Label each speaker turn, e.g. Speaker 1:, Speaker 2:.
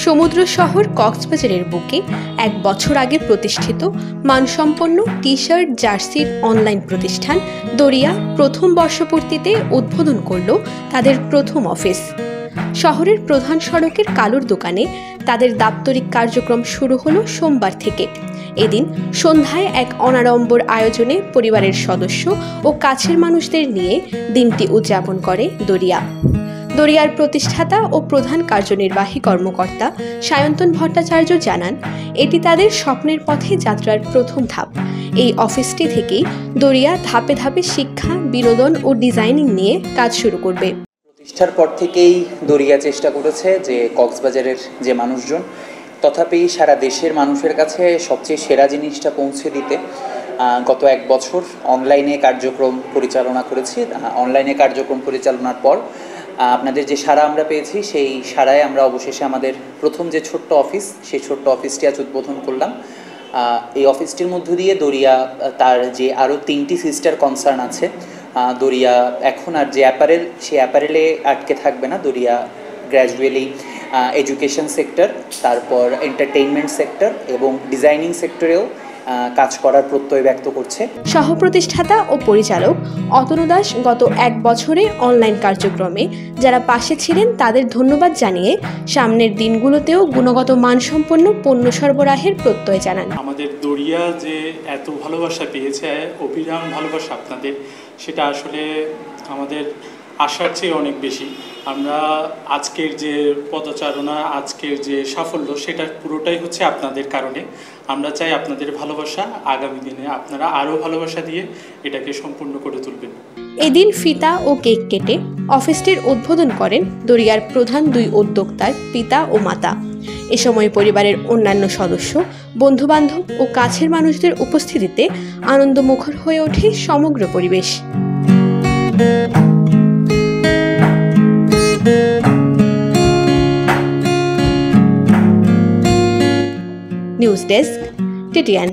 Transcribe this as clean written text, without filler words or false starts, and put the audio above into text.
Speaker 1: সমুদ্র শহর কক্সবাজারের বুকে ১ বছর আগে প্রতিষ্ঠিত মানসম্পন্ন টি-শার্ট জার্সির অনলাইন প্রতিষ্ঠান দরিয়া প্রথম বর্ষপূর্তিতে উদ্বোধন করল তাদের প্রথম অফিস। শহরের প্রধান সড়কের কালুর দোকানে তাদের দাপ্তরিক কার্যক্রম শুরু হলো সোমবার থেকে। এদিন সন্ধ্যায় এক অনাড়ম্বর আয়োজনে পরিবারের সদস্য ও কাছের মানুষদের নিয়ে দিনটি উদযাপন করে দরিয়ার প্রতিষ্ঠাতা ও প্রধান কার্যনির্বাহী কর্মকর্তা সায়ন্তন ভট্টাচার্য জানান, এটি তাদের স্বপ্নের পথে যাত্রার প্রথম ধাপ। এই অফিসটি থেকেই দরিয়া ধাপে ধাপে শিক্ষা, বিনোদন ও ডিজাইনিং নিয়ে কাজ শুরু করবে।
Speaker 2: প্রতিষ্ঠার পর থেকেই দরিয়া চেষ্টা করেছে যে কক্সবাজারের যে মানুষজন তথাপি সারা দেশের মানুষের কাছে সবচেয়ে সেরা জিনিসটা পৌঁছে দিতে গত ১ বছর অনলাইনে কার্যক্রম পরিচালনা করেছি। অনলাইনে কার্যক্রম পরিচালনার পর আপনাদের যে সাড়া আমরা পেয়েছি, সেই সাড়ায় আমরা অবশেষে আমাদের প্রথম যে ছোট্ট অফিস, সেই ছোট্ট অফিসটি আজ উদ্বোধন করলাম। এই অফিসটির মধ্য দিয়ে দরিয়া তার যে আরও 3টি সিস্টার কনসার্ন আছে, দরিয়া এখন আর যে অ্যাপারেল, সেই অ্যাপারেলে আটকে থাকবে না। দরিয়া গ্র্যাজুয়ালি এডুকেশন সেক্টর, তারপর এন্টারটেইনমেন্ট সেক্টর এবং ডিজাইনিং সেক্টরেও কাজ করার প্রত্যয় ব্যক্ত করছে।
Speaker 1: সহ প্রতিষ্ঠাতা ও পরিচালক অতনু দাস গত ১ বছরে অনলাইন কার্যক্রমে যারা পাশে ছিলেন তাদের ধন্যবাদ জানিয়ে সামনের দিনগুলোতেও গুণগত মানসম্পন্ন পণ্য সরবরাহের প্রত্যয় জানান।
Speaker 3: আমাদের দরিয়া যে এত ভালোবাসা পেয়েছে, অবিরাম ভালোবাসা আপনাদের, সেটা আসলে আমাদের আশার চেয়ে অনেক বেশি। আমরা আজকের যে পদচারণা, আজকের যে সাফল্য, সেটা পুরোটাই হচ্ছে আপনাদের কারণে। আমরা চাই আপনাদের ভালোবাসা আগামী দিনে আপনারা আরও ভালোবাসা দিয়ে এটাকে সম্পূর্ণ করে তুলবেন।
Speaker 1: এদিন ফিতা ও কেক কেটে অফিসটির উদ্বোধন করেন দরিয়ার প্রধান 2 উদ্যোক্তার পিতা ও মাতা। এ সময় পরিবারের অন্যান্য সদস্য, বন্ধুবান্ধব ও কাছের মানুষদের উপস্থিতিতে আনন্দমুখর হয়ে ওঠে সমগ্র পরিবেশ। News desk, TTN।